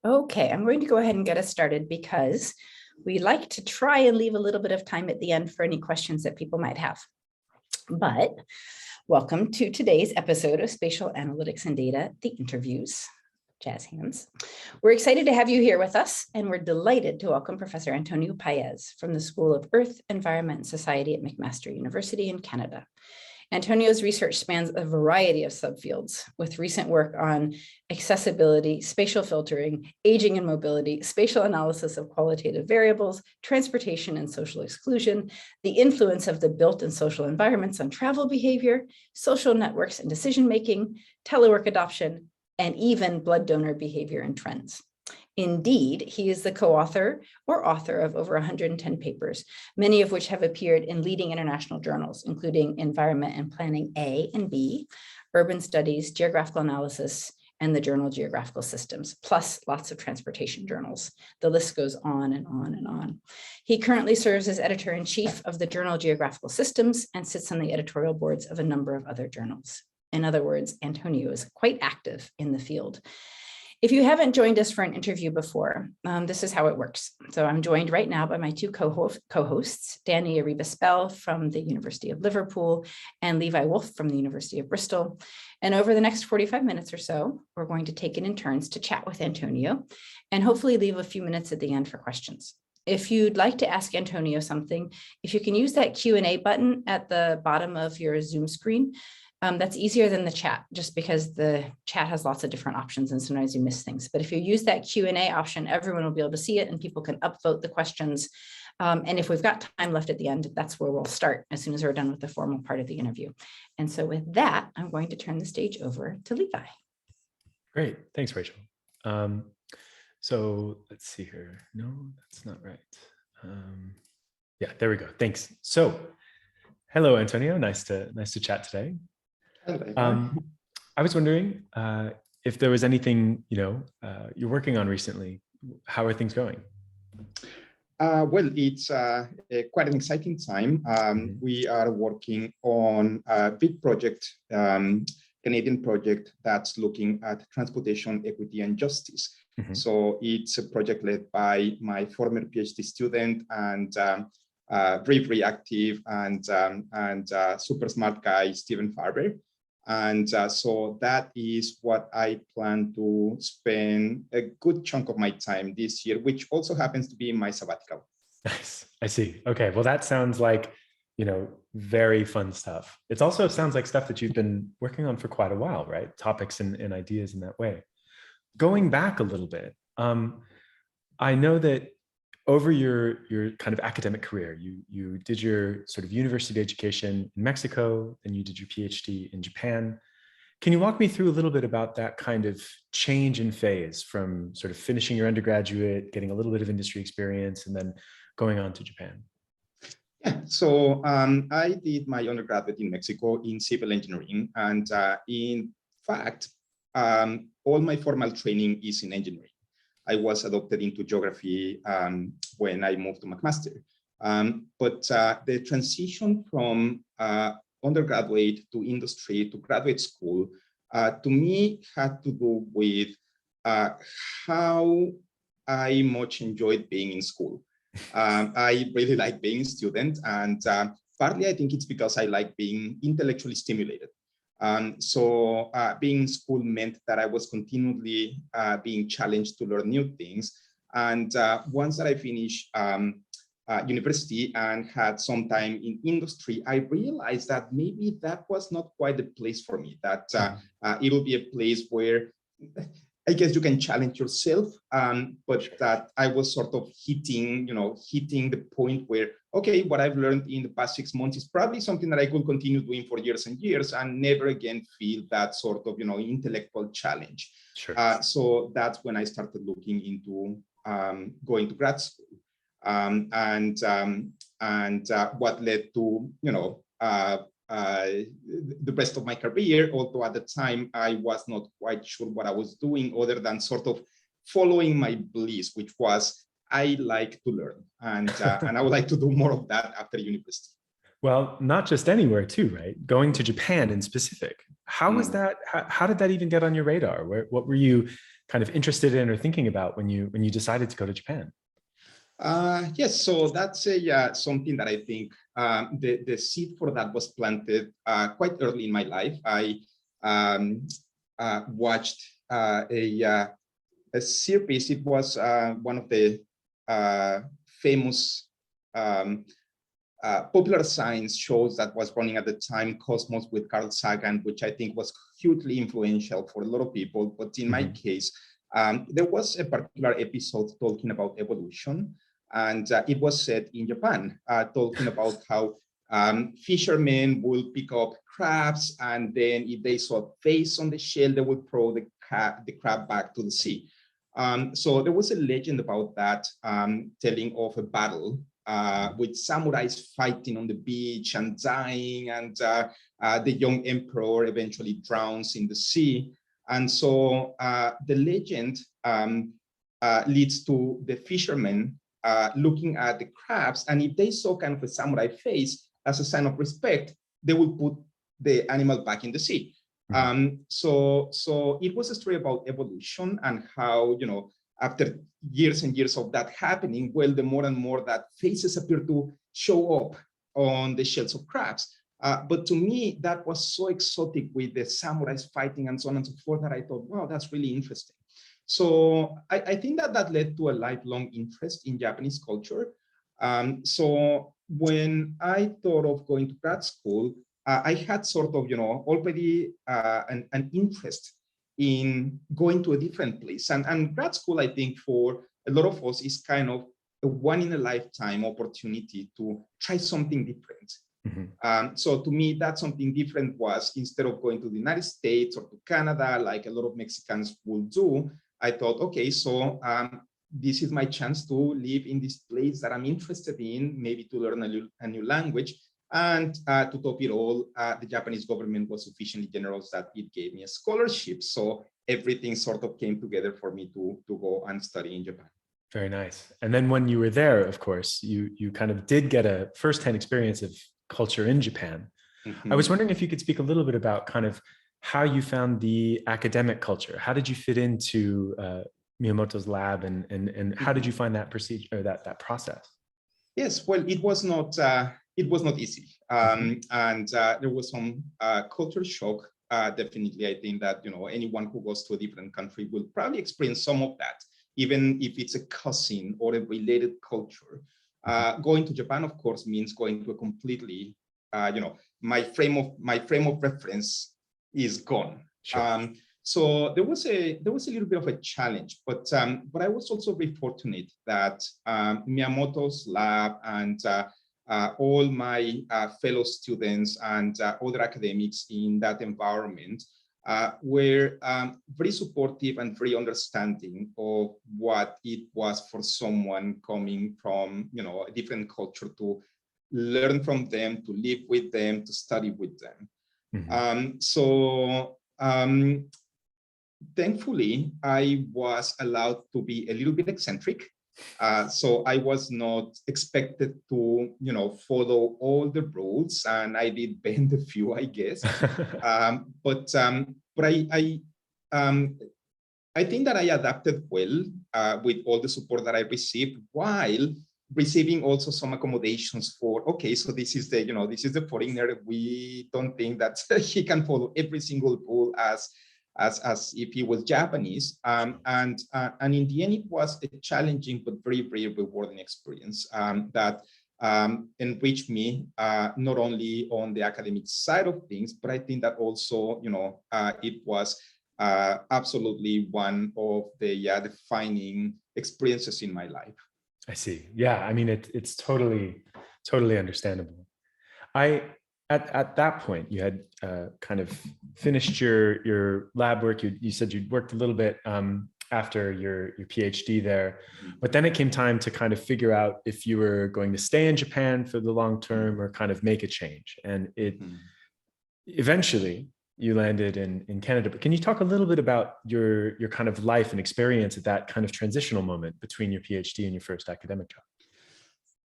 Okay, I'm going to go ahead and get us started because we like to try and leave a little bit of time at the end for any questions that people might have. But welcome to today's episode of Spatial Analytics and Data, the interviews. Jazz hands. We're excited to have you here with us, and we're delighted to welcome Professor Antonio Paez from the School of Earth, Environment, and Society at McMaster University in Canada. Antonio's research spans a variety of subfields, with recent work on accessibility, spatial filtering, aging and mobility, spatial analysis of qualitative variables, transportation and social exclusion, the influence of the built and social environments on travel behavior, social networks and decision-making, telework adoption, and even blood donor behavior and trends. Indeed, he is the co-author or author of over 110 papers, many of which have appeared in leading international journals, including Environment and Planning A and B, Urban Studies, Geographical Analysis, and the Journal of Geographical Systems, plus lots of transportation journals. The list goes on and on and on. He currently serves as editor-in-chief of the Journal of Geographical Systems and sits on the editorial boards of a number of other journals. In other words, Antonio is quite active in the field. If you haven't joined us for an interview before, this is how it works. So I'm joined right now by my two co-hosts, Daniel Arribas-Bel from the University of Liverpool and Levi from the University of Bristol. And over the next 45 minutes or so, we're going to take it in turns to chat with Antonio and hopefully leave a few minutes at the end for questions. If you'd like to ask Antonio something, if you can use that Q&A button at the bottom of your Zoom screen, that's easier than the chat, just because the chat has lots of different options and sometimes you miss things. But if you use that Q&A option, everyone will be able to see it and people can upvote the questions. And if we've got time left at the end, that's where we'll start as soon as we're done with the formal part of the interview. And so with that, I'm going to turn the stage over to Levi. Great, thanks, Rachel. So let's see here. No, that's not right. Yeah, there we go. Thanks. So, hello, Antonio. Nice to chat today. I was wondering if there was anything, you're working on recently. How are things going? Well, it's quite an exciting time. We are working on a big project, Canadian project that's looking at transportation equity and justice. So it's a project led by my former PhD student and very active and super smart guy, Stephen Farber. And so that is what I plan to spend a good chunk of my time this year, which also happens to be my sabbatical. Nice. I see. Okay. Well, that sounds like, very fun stuff. It also sounds like stuff that you've been working on for quite a while, right? Topics and ideas in that way. Going back a little bit, I know that over your kind of academic career, you did your sort of university education in Mexico, and you did your PhD in Japan. Can you walk me through a little bit about that kind of change in phase from sort of finishing your undergraduate, getting a little bit of industry experience, and then going on to Japan? Yeah, so I did my undergraduate in Mexico in civil engineering. And in fact, all my formal training is in engineering. I was adopted into geography when I moved to McMaster. But the transition from undergraduate to industry to graduate school, to me, had to do with how I much enjoyed being in school. I really like being a student, and partly I think it's because I like being intellectually stimulated. So being in school meant that I was continually being challenged to learn new things. And once that I finished university and had some time in industry, I realized that maybe that was not quite the place for me, that it'll be a place where I guess you can challenge yourself, but that I was sort of hitting the point where, okay, what I've learned in the past 6 months is probably something that I could continue doing for years and years and never again feel that sort of, intellectual challenge. Sure. So that's when I started looking into going to grad school, and what led to, the rest of my career, although at the time I was not quite sure what I was doing other than sort of following my beliefs, which was I like to learn, and I would like to do more of that after university. Well, not just anywhere too, right? Going to Japan in specific. How was that? How did that even get on your radar? What were you kind of interested in or thinking about when you decided to go to Japan? Yes, so that's something that I think the seed for that was planted quite early in my life. I watched a series. It was one of the famous popular science shows that was running at the time, Cosmos with Carl Sagan, which I think was hugely influential for a lot of people. But in my case, there was a particular episode talking about evolution. And it was set in Japan, talking about how fishermen will pick up crabs, and then if they saw a face on the shell, they would throw the crab back to the sea. So there was a legend about that, telling of a battle with samurais fighting on the beach and dying, and the young emperor eventually drowns in the sea. And so the legend leads to the fishermen looking at the crabs, and if they saw kind of a samurai face as a sign of respect, they would put the animal back in the sea. So it was a story about evolution and how, you know, after years and years of that happening, well, the more and more that faces appear to show up on the shells of crabs. But to me, that was so exotic with the samurais fighting and so on and so forth that I thought, wow, that's really interesting. So I think that led to a lifelong interest in Japanese culture. So when I thought of going to grad school, I had sort of, you know, already an interest in going to a different place. And grad school, I think for a lot of us is kind of a one in a lifetime opportunity to try something different. So to me, that something different was, instead of going to the United States or to Canada, like a lot of Mexicans will do, I thought, okay, so this is my chance to live in this place that I'm interested in, maybe to learn a new language. And to top it all, the Japanese government was sufficiently generous that it gave me a scholarship. So everything sort of came together for me to go and study in Japan. Very nice. And then when you were there, of course, you kind of did get a firsthand experience of culture in Japan. I was wondering if you could speak a little bit about kind of how you found the academic culture. How did you fit into Miyamoto's lab, and how did you find that procedure, or that process? Yes, well, it was not easy, and there was some culture shock. Definitely, I think that, you know, anyone who goes to a different country will probably experience some of that, even if it's a cousin or a related culture. Going to Japan, of course, means going to a completely, you know, my frame of reference is gone. Sure. So there was a little bit of a challenge, but I was also very fortunate that Miyamoto's lab and all my fellow students and other academics in that environment were very supportive and very understanding of what it was for someone coming from, you know, a different culture to learn from them, to live with them, to study with them. Thankfully, I was allowed to be a little bit eccentric. So I was not expected to, you know, follow all the rules, and I did bend a few, I guess. But I think that I adapted well with all the support that I received, while receiving also some accommodations for, okay, so this is the, you know, this is the foreigner. We don't think that he can follow every single rule as if he was Japanese. And in the end, it was a challenging but very, very rewarding experience that enriched me, not only on the academic side of things, but I think that also, you know, it was absolutely one of the defining experiences in my life. I see. Yeah, I mean, it's totally understandable. At that point, you had kind of finished your lab work. You said you'd worked a little bit after your PhD there, but then it came time to kind of figure out if you were going to stay in Japan for the long term or kind of make a change. And it eventually you landed in Canada. But can you talk a little bit about your kind of life and experience at that kind of transitional moment between your PhD and your first academic job?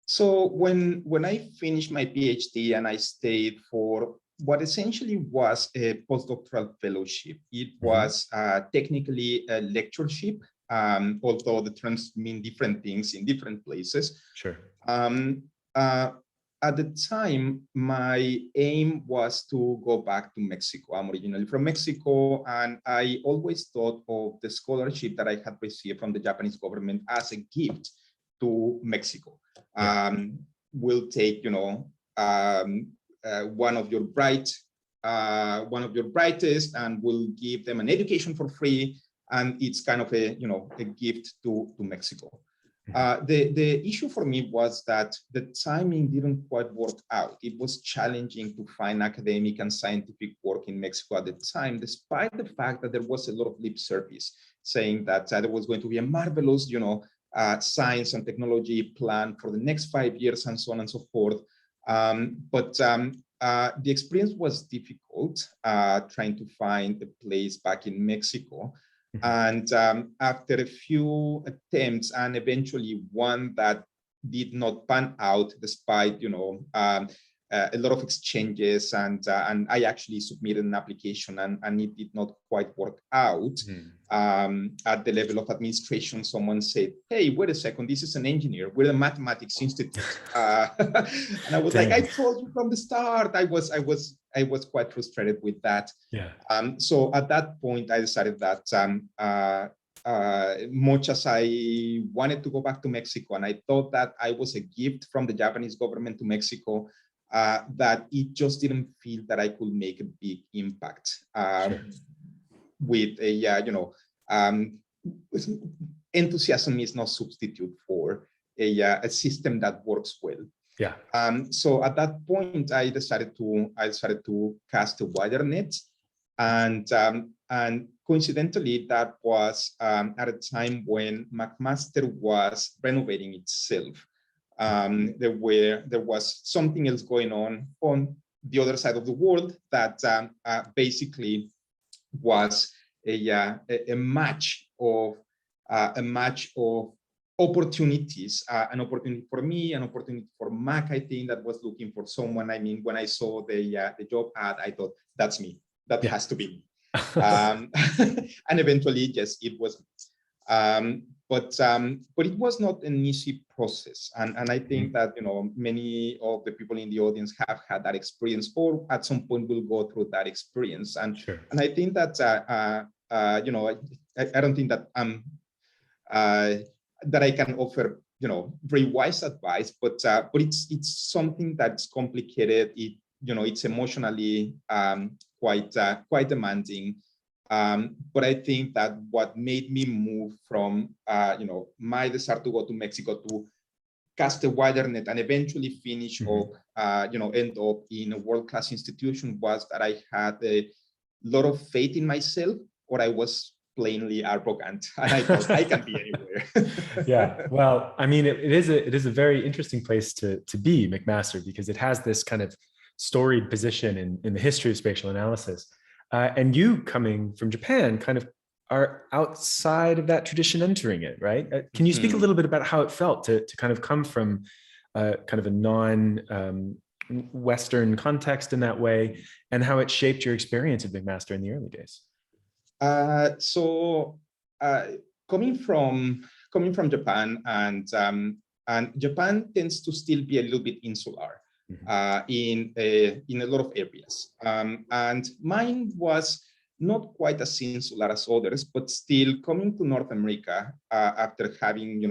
So when I finished my PhD and I stayed for what essentially was a postdoctoral fellowship. It was technically a lectureship, although the terms mean different things in different places. Sure. At the time, my aim was to go back to Mexico. I'm originally from Mexico, and I always thought of the scholarship that I had received from the Japanese government as a gift to Mexico. Yeah. We'll take, one of your brightest, and we'll give them an education for free, and it's kind of a gift to Mexico. The issue for me was that the timing didn't quite work out. It was challenging to find academic and scientific work in Mexico at the time, despite the fact that there was a lot of lip service saying that there was going to be a marvelous, science and technology plan for the next 5 years and so on and so forth. But the experience was difficult trying to find a place back in Mexico. And after a few attempts and eventually one that did not pan out, despite a lot of exchanges, and I actually submitted an application and it did not quite work out. At the level of administration, someone said, "Hey, wait a second, this is an engineer. We're a mathematics institute." And I was like, "I told you from the start." I was quite frustrated with that. Yeah. So at that point, I decided that much as I wanted to go back to Mexico, and I thought that I was a gift from the Japanese government to Mexico, that it just didn't feel that I could make a big impact. Sure. With a, enthusiasm is no substitute for a system that works well. Yeah. So at that point, I decided to cast a wider net, and coincidentally, that was at a time when McMaster was renovating itself. There was something else going on the other side of the world that basically was a match of opportunities, an opportunity for me, an opportunity for Mac, I think, that was looking for someone. I mean, when I saw the job ad, I thought, that's me. That has to be me. And eventually, yes, it was. But it was not an easy process. And I think that, many of the people in the audience have had that experience, or at some point will go through that experience. And, sure. And I think that, I don't think that that I can offer, very wise advice, but it's something that's complicated. It's emotionally quite demanding. But I think that what made me move from, my desire to go to Mexico to cast a wider net and eventually finish up, end up in a world-class institution was that I had a lot of faith in myself, or I was plainly arrogant, and I thought I can be anywhere. Yeah, well, I mean, it is a very interesting place to be, McMaster, because it has this kind of storied position in the history of spatial analysis. And you, coming from Japan, kind of are outside of that tradition entering it, right? Can you speak a little bit about how it felt to kind of come from kind of a non-Western context in that way, and how it shaped your experience of McMaster in the early days? Coming from Japan, and Japan tends to still be a little bit insular. In a lot of areas. And mine was not quite as insular as others, but still coming to North America after having,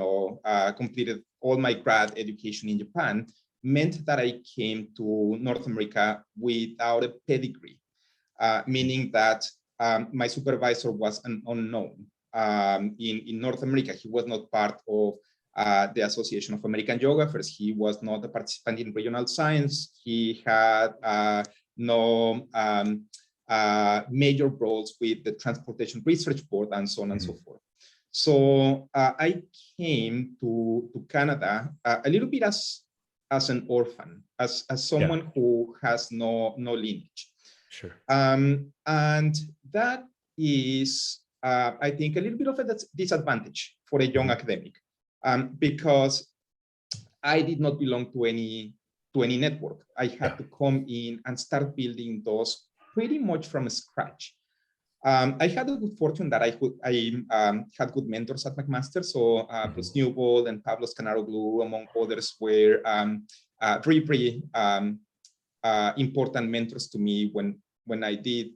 completed all my grad education in Japan meant that I came to North America without a pedigree, meaning that my supervisor was an unknown in North America. He was not part of the Association of American Geographers. He was not a participant in regional science. He had no major roles with the Transportation Research Board and so on and so forth. So I came to Canada a little bit as an orphan, as someone who has no lineage. Sure. And that is, I think, a little bit of a disadvantage for a young academic. Because I did not belong to any to any network. I had to come in and start building those pretty much from scratch. I had a good fortune that I had good mentors at McMaster. So Bruce Newbold and Pavlos Canaroglu, among others, were very important mentors to me when I did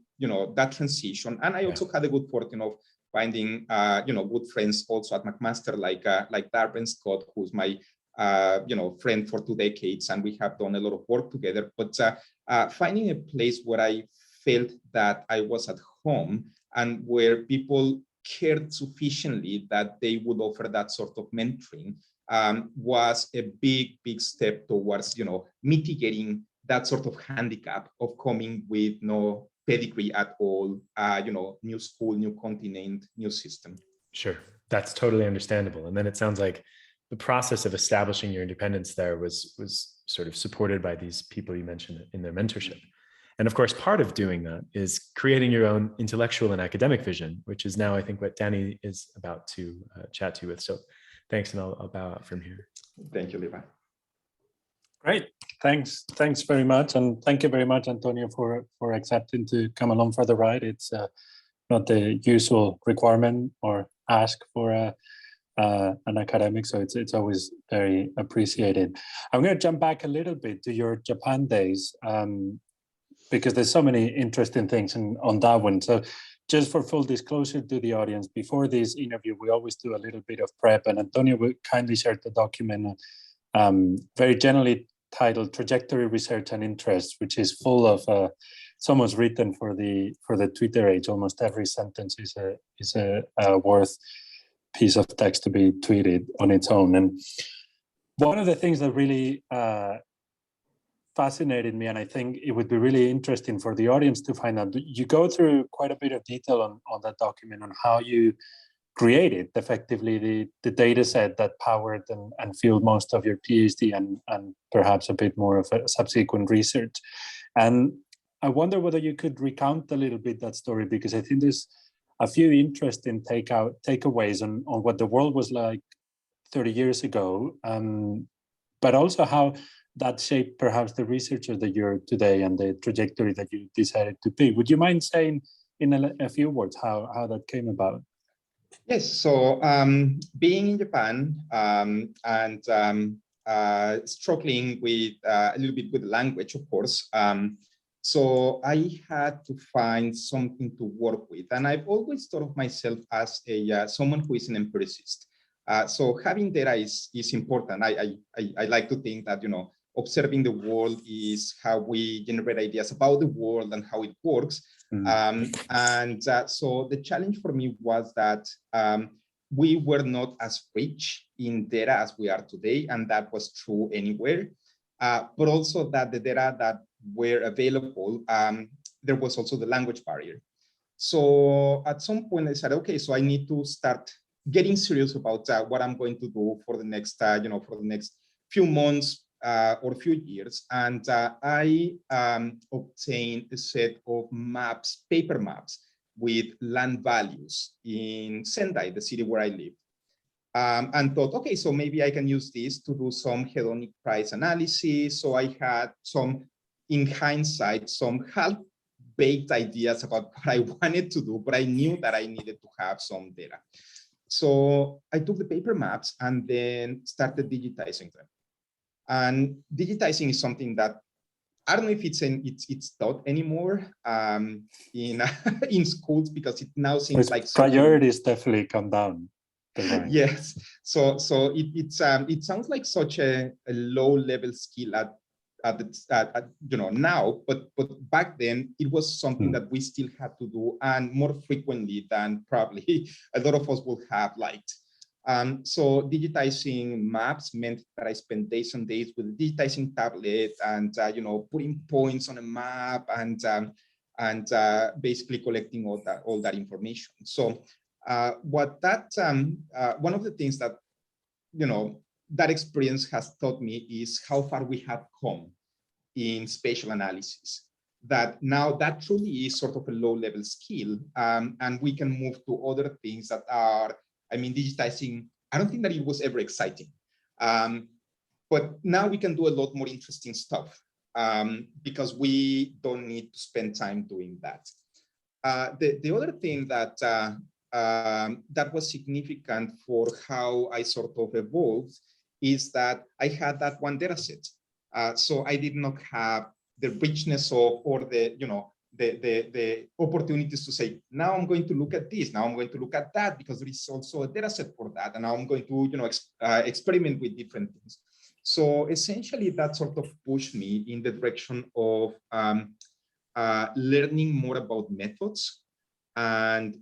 that transition. And I also had a good fortune of finding good friends also at McMaster, like Darren Scott, who's my friend for 2 decades, and we have done a lot of work together. But finding a place where I felt that I was at home and where people cared sufficiently that they would offer that sort of mentoring was a big step towards mitigating that sort of handicap of coming with no pedigree at all, new school, new continent, new system. Sure, that's totally understandable. And then it sounds like the process of establishing your independence there was sort of supported by these people you mentioned in their mentorship. And of course, part of doing that is creating your own intellectual and academic vision, which is now, I think, what Danny is about to chat to you with. So thanks, and I'll bow out from here. Thank you, Levi. Great, thanks very much. And thank you very much, Antonio, for accepting to come along for the ride. It's not the usual requirement or ask for an academic, so it's always very appreciated. I'm going to jump back a little bit to your Japan days, because there's so many interesting things on that one. So just for full disclosure to the audience, before this interview, we always do a little bit of prep, and Antonio will kindly share the document, very generally titled Trajectory, Research and Interest, which is full of, it's almost written for the Twitter age. Almost every sentence is a worth piece of text to be tweeted on its own. And one of the things that really fascinated me, and I think it would be really interesting for the audience to find out, you go through quite a bit of detail on that document on how you created effectively the data set that powered and fueled most of your PhD and perhaps a bit more of a subsequent research. And I wonder whether you could recount a little bit that story, because I think there's a few interesting takeaways on what the world was like 30 years ago, but also how that shaped perhaps the researcher that you're today and the trajectory that you decided to pick. Would you mind saying in a few words how that came about? Yes, so being in Japan and struggling with a little bit with the language, of course, so I had to find something to work with. And I've always thought of myself as someone who is an empiricist. So having data is important. I like to think that, observing the world is how we generate ideas about the world and how it works. So the challenge for me was that we were not as rich in data as we are today, and that was true anywhere. But also that the data that were available, there was also the language barrier. So at some point I said, okay, so I need to start getting serious about what I'm going to do for the next, for the next few months or few years. And I obtained a set of maps, paper maps with land values in Sendai, the city where I live. And thought, okay, so maybe I can use this to do some hedonic price analysis. So I had some, in hindsight, some half-baked ideas about what I wanted to do, but I knew that I needed to have some data. So I took the paper maps and then started digitizing them. And digitizing is something that I don't know if it's taught anymore in schools, because it now seems like priorities definitely come down. Yes, so it sounds like such a low-level skill at now, but back then it was something that we still had to do, and more frequently than probably a lot of us would have liked. So digitizing maps meant that I spent days and days with a digitizing tablet and putting points on a map and basically collecting all that information. So one of the things that that experience has taught me is how far we have come in spatial analysis. That now that truly is sort of a low-level skill, and we can move to other things that are, digitizing. I don't think that it was ever exciting, but now we can do a lot more interesting stuff because we don't need to spend time doing that. The other thing that that was significant for how I sort of evolved is that I had that one data set. So I did not have the richness of, or the, the opportunities to say, now I'm going to look at this, now I'm going to look at that, because there is also a data set for that. And now I'm going to, experiment with different things. So essentially that sort of pushed me in the direction of learning more about methods and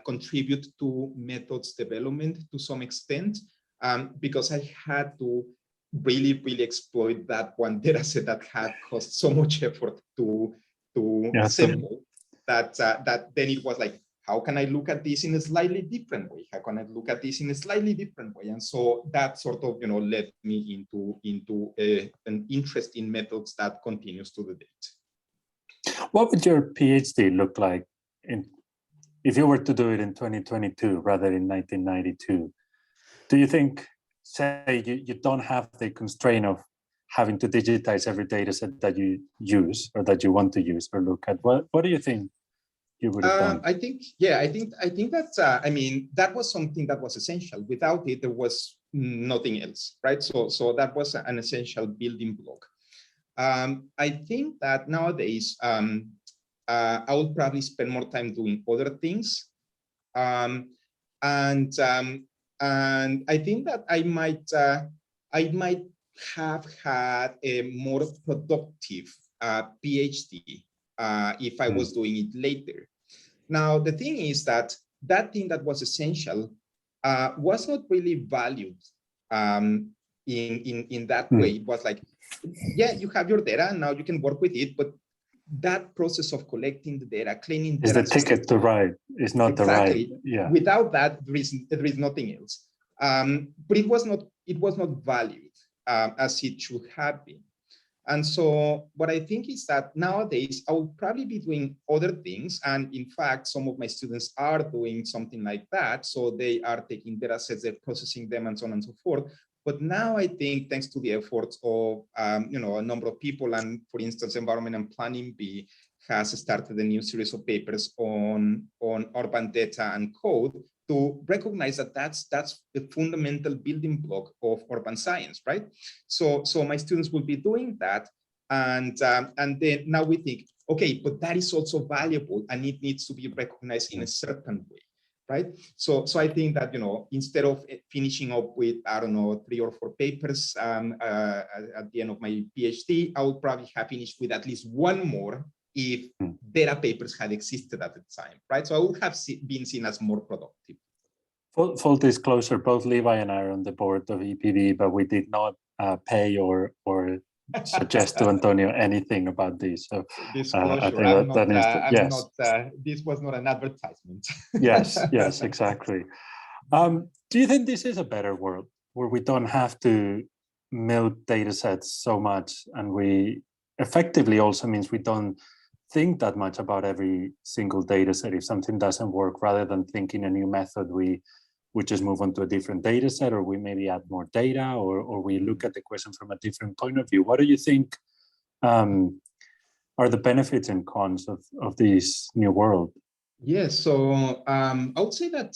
contribute to methods development to some extent, because I had to really exploit that one data set that had cost so much effort to assemble that that then it was like, how can I look at this in a slightly different way? How can I look at this in a slightly different way? And so that sort of, led me into an interest in methods that continues to the date. What would your PhD look like if you were to do it in 2022 rather than 1992? Do you think, say, you don't have the constraint of having to digitize every data set that you use or that you want to use or look at? What do you think you would have done? I think that, I mean, that was something that was essential. Without it, there was nothing else, right? So that was an essential building block. I think that nowadays, I would probably spend more time doing other things. And I think that I might have had a more productive PhD if I was doing it later. Now, the thing is that thing that was essential was not really valued in that way. It was like, yeah, you have your data, and now you can work with it, but that process of collecting the data, cleaning is data, the ticket to ride, is not exactly the ride. Yeah. Without that, there is nothing else. But it was not valued as it should have been. And so what I think is that nowadays I will probably be doing other things. And in fact, some of my students are doing something like that. So they are taking data sets, they're processing them, and so on and so forth. But now I think, thanks to the efforts of a number of people, and for instance, Environment and Planning B has started a new series of papers on urban data and code to recognize that that's the fundamental building block of urban science, right? So my students will be doing that, and then now we think, okay, but that is also valuable, and it needs to be recognized in a certain way. Right. So I think that, instead of finishing up with, I don't know, 3 or 4 papers at the end of my PhD, I would probably have finished with at least one more if data papers had existed at the time. Right. So I would have been seen as more productive. Full disclosure, both Levi and I are on the board of EPB, but we did not pay or suggest to Antonio anything about this. So disclosure, this was not an advertisement. Yes, exactly. Do you think this is a better world where we don't have to milk data sets so much, and we effectively also means we don't think that much about every single data set? If something doesn't work, rather than thinking a new method, we just move on to a different data set, or we maybe add more data, or we look at the question from a different point of view. What do you think are the benefits and cons of this new world? Yes, so I would say that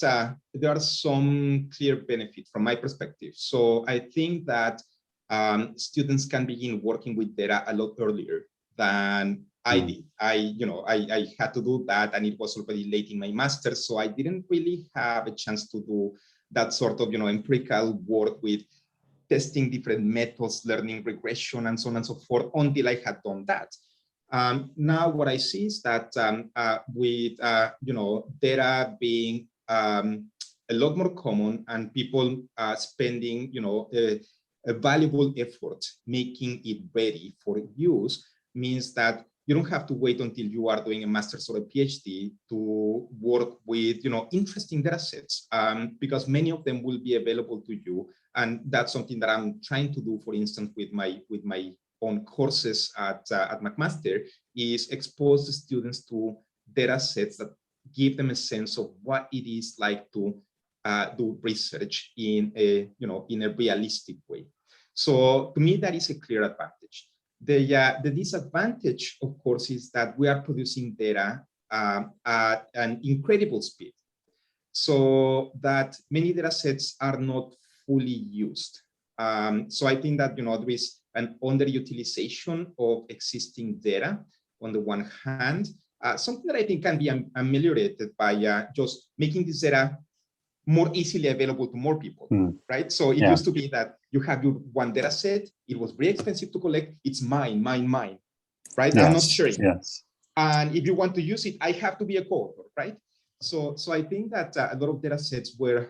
there are some clear benefits from my perspective. So I think that students can begin working with data a lot earlier than I did. I had to do that, and it was already late in my master's, so I didn't really have a chance to do that sort of empirical work with testing different methods, learning regression, and so on and so forth, until I had done that. Now what I see is that with data being a lot more common, and people spending a valuable effort making it ready for use, means that you don't have to wait until you are doing a master's or a PhD to work with interesting data sets, because many of them will be available to you. And that's something that I'm trying to do, for instance, with my own courses at McMaster, is expose the students to data sets that give them a sense of what it is like to do research in a realistic way. So to me, that is a clear advantage. The disadvantage, of course, is that we are producing data at an incredible speed, so that many data sets are not fully used. So I think that, there is an underutilization of existing data on the one hand, something that I think can be ameliorated by just making this data more easily available to more people, right? So it used to be that you have your one data set, it was very expensive to collect, it's mine, right? I'm not sharing. Yes. And if you want to use it, I have to be a co-author, right? So I think that a lot of data sets were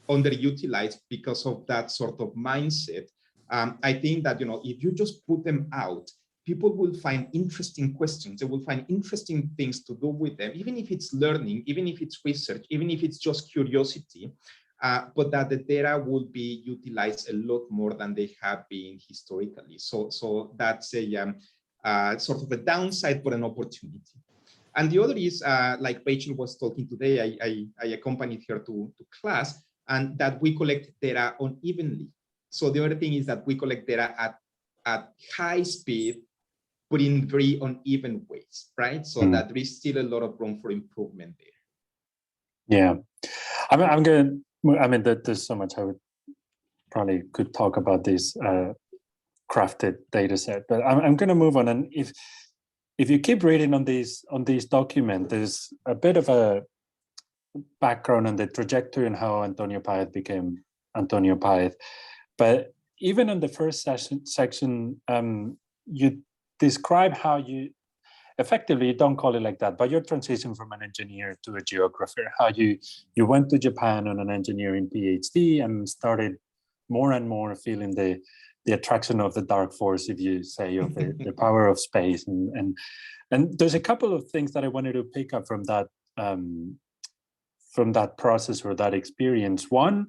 underutilized because of that sort of mindset. I think that, if you just put them out, people will find interesting questions. They will find interesting things to do with them, even if it's learning, even if it's research, even if it's just curiosity, but that the data will be utilized a lot more than they have been historically. So that's a sort of a downside, but an opportunity. And the other is, like Rachel was talking today, I accompanied her to class, and that we collect data unevenly. So the other thing is that we collect data at high speed, but in very uneven ways, right? So that there is still a lot of room for improvement there. Yeah, there's so much I would probably could talk about this crafted data set, but I'm going to move on. And if you keep reading on this document, there's a bit of a background on the trajectory and how Antonio Paez became Antonio Paez. But even in the first section, you describe how you effectively, you don't call it like that, but your transition from an engineer to a geographer, how you went to Japan on an engineering PhD and started more and more feeling the attraction of the dark force, if you say, of the power of space. And there's a couple of things that I wanted to pick up from that process or that experience. One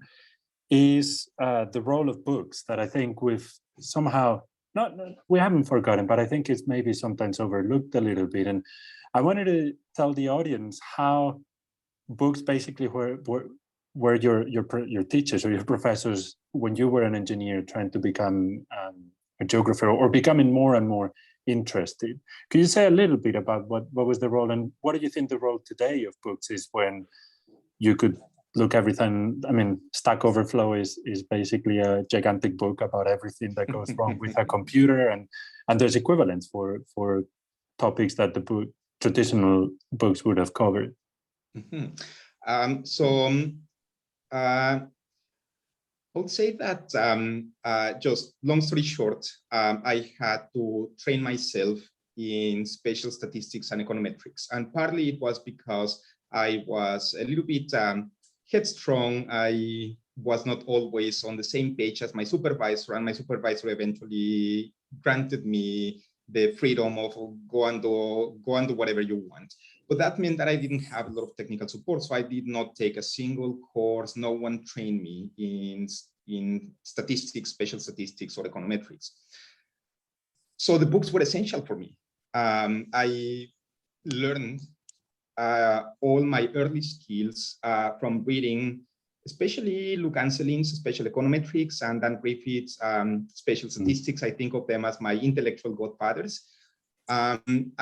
is the role of books that I think we've somehow, we haven't forgotten, but I think it's maybe sometimes overlooked a little bit. And I wanted to tell the audience how books basically were your teachers or your professors when you were an engineer trying to become a geographer or becoming more and more interested. Could you say a little bit about what was the role, and what do you think the role today of books is when you could look everything? I mean, Stack Overflow is basically a gigantic book about everything that goes wrong with a computer, and there's equivalents for topics that the traditional books would have covered. I would say that, just long story short, I had to train myself in spatial statistics and econometrics, and partly it was because I was a little bit headstrong. I was not always on the same page as my supervisor, and my supervisor eventually granted me the freedom of go and do whatever you want. But that meant that I didn't have a lot of technical support, so I did not take a single course. No one trained me in statistics, spatial statistics, or econometrics. So the books were essential for me. I learned all my early skills from reading, especially Luke Anselin's Spatial Econometrics and Dan Griffith's Spatial Statistics. I think of them as my intellectual godfathers. And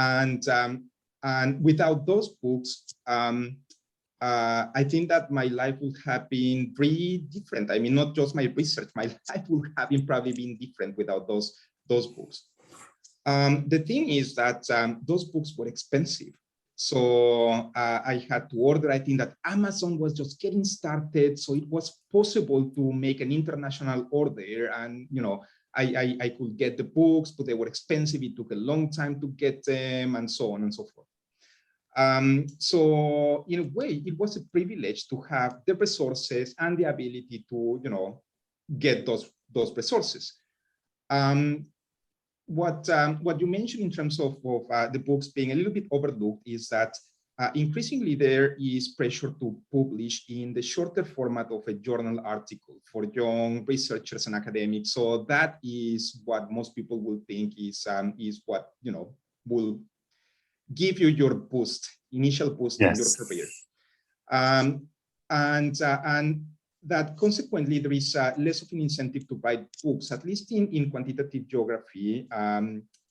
without those books, I think that my life would have been very different. I mean, not just my research, my life would have probably been different without those books. The thing is that those books were expensive. So I had to order. I think that Amazon was just getting started, so it was possible to make an international order, and I could get the books, but they were expensive. It took a long time to get them, and so on and so forth. So in a way, it was a privilege to have the resources and the ability to, get those resources. What you mentioned in terms of the books being a little bit overlooked is that increasingly there is pressure to publish in the shorter format of a journal article for young researchers and academics. So that is what most people will think is what will give you your initial boost in your career. And that consequently there is less of an incentive to write books, at least in quantitative geography,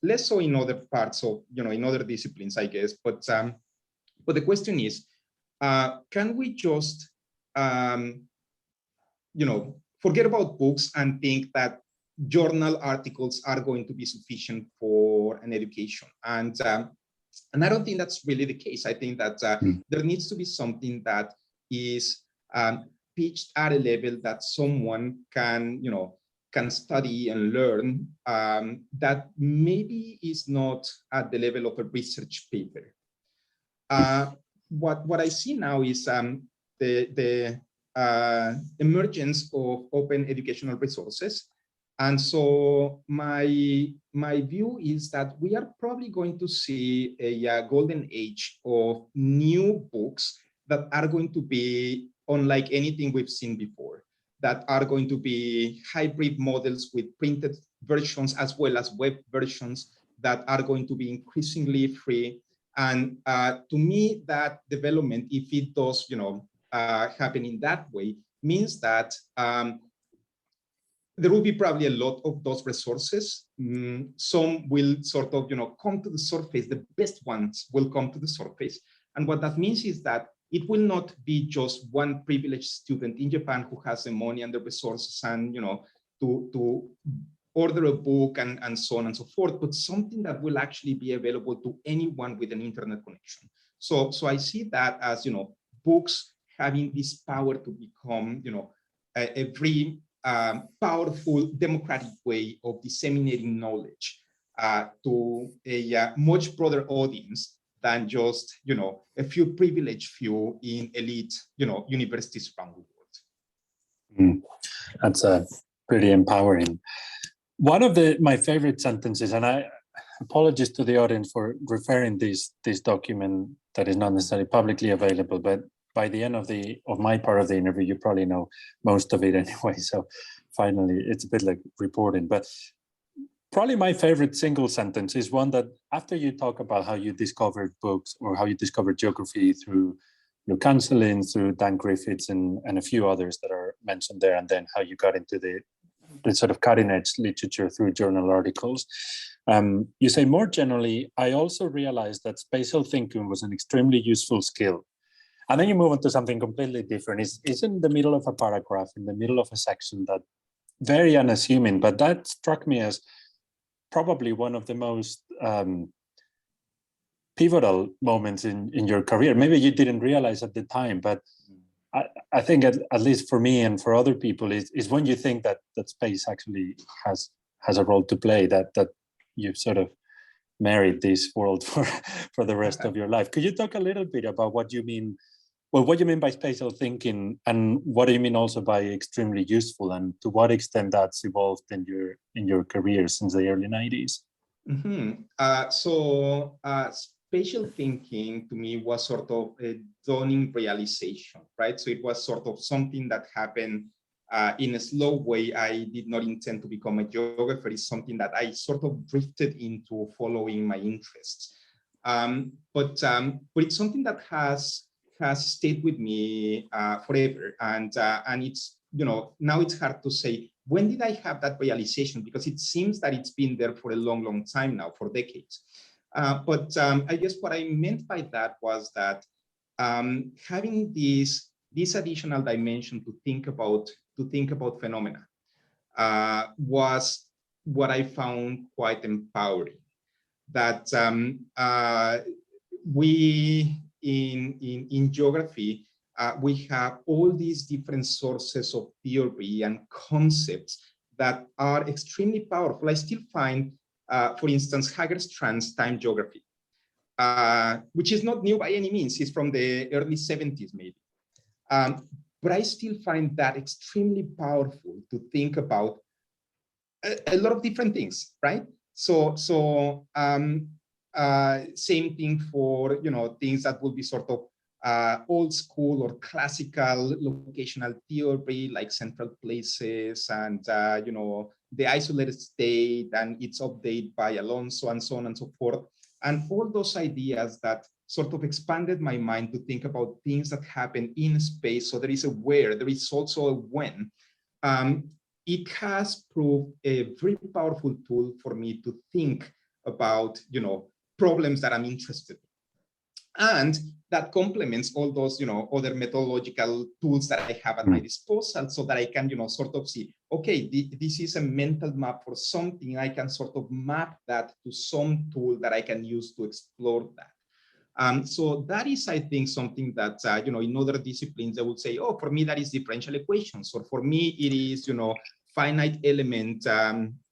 less so in other parts of, in other disciplines, I guess. But the question is, can we just, forget about books and think that journal articles are going to be sufficient for an education? And I don't think that's really the case. I think that there needs to be something that is pitched at a level that someone can, can study and learn, that maybe is not at the level of a research paper. What I see now is the emergence of open educational resources. And so my view is that we are probably going to see a golden age of new books that are going to be unlike anything we've seen before, that are going to be hybrid models with printed versions as well as web versions that are going to be increasingly free. And to me, that development, if it does, happen in that way, means that there will be probably a lot of those resources. Some will sort of, come to the surface. The best ones will come to the surface. And what that means is that it will not be just one privileged student in Japan who has the money and the resources and, to order a book and so on and so forth, but something that will actually be available to anyone with an internet connection. So I see that as, books having this power to become, a very powerful democratic way of disseminating knowledge to a much broader audience than just, a few privileged few in elite, universities around the world. That's pretty empowering. One of my favorite sentences, and I apologize to the audience for referring this document that is not necessarily publicly available, but by the end of my part of the interview, you probably know most of it anyway. So finally, it's a bit like reporting, but probably my favorite single sentence is one that after you talk about how you discovered books or how you discovered geography through Newcastle, through Dan Griffiths and a few others that are mentioned there, and then how you got into the sort of cutting edge literature through journal articles. You say more generally, I also realized that spatial thinking was an extremely useful skill. And then you move on to something completely different. It's in the middle of a paragraph, in the middle of a section that very unassuming, but that struck me as probably one of the most pivotal moments in your career. Maybe you didn't realize at the time, but I think at least for me and for other people is when you think that space actually has a role to play, that you've sort of married this world for the rest of your life. Could you talk a little bit about what you mean? Well, what you mean by spatial thinking, and what do you mean also by extremely useful, and to what extent that's evolved in your career since the early 90s? So spatial thinking to me was sort of a dawning realization, right? So it was sort of something that happened in a slow way. I did not intend to become a geographer. It's something that I sort of drifted into following my interests. But it's something that has stayed with me forever. And it's, now it's hard to say, when did I have that realization? Because it seems that it's been there for a long, long time now, for decades. But I guess what I meant by that was that having this additional dimension to think about phenomena was what I found quite empowering. That we in geography, we have all these different sources of theory and concepts that are extremely powerful. I still find, for instance, Hagerstrand's time geography, which is not new by any means. It's from the early 70s, maybe. But I still find that extremely powerful to think about a lot of different things, right? So same thing for, things that will be sort of old school or classical locational theory, like central places and, the isolated state and its update by Alonso and so on and so forth. And all those ideas that sort of expanded my mind to think about things that happen in space. So there is a where, there is also a when. It has proved a very powerful tool for me to think about, problems that I'm interested in. And that complements all those, other methodological tools that I have at my disposal, so that I can, sort of see, okay, this is a mental map for something. I can sort of map that to some tool that I can use to explore that. So that is, I think, something that, in other disciplines, they would say, oh, for me, that is differential equations, or for me, it is, finite element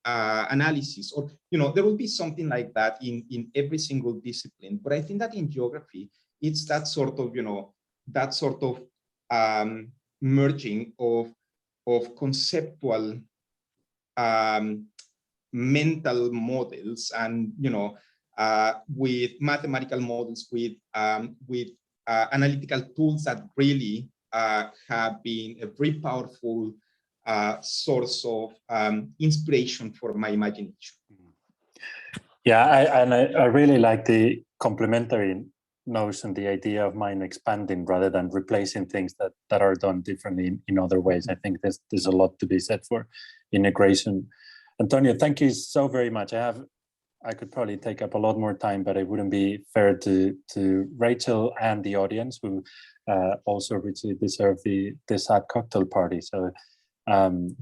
analysis, or, there will be something like that in every single discipline. But I think that in geography, it's that sort of, merging of conceptual mental models and, with mathematical models, with analytical tools that really have been a very powerful source of inspiration for my imagination. Yeah, I really like the complementary notion, the idea of mind expanding rather than replacing things that are done differently in other ways. I think there's a lot to be said for integration. Antonio, thank you so very much. I could probably take up a lot more time, but it wouldn't be fair to Rachel and the audience, who also richly deserve this cocktail party. So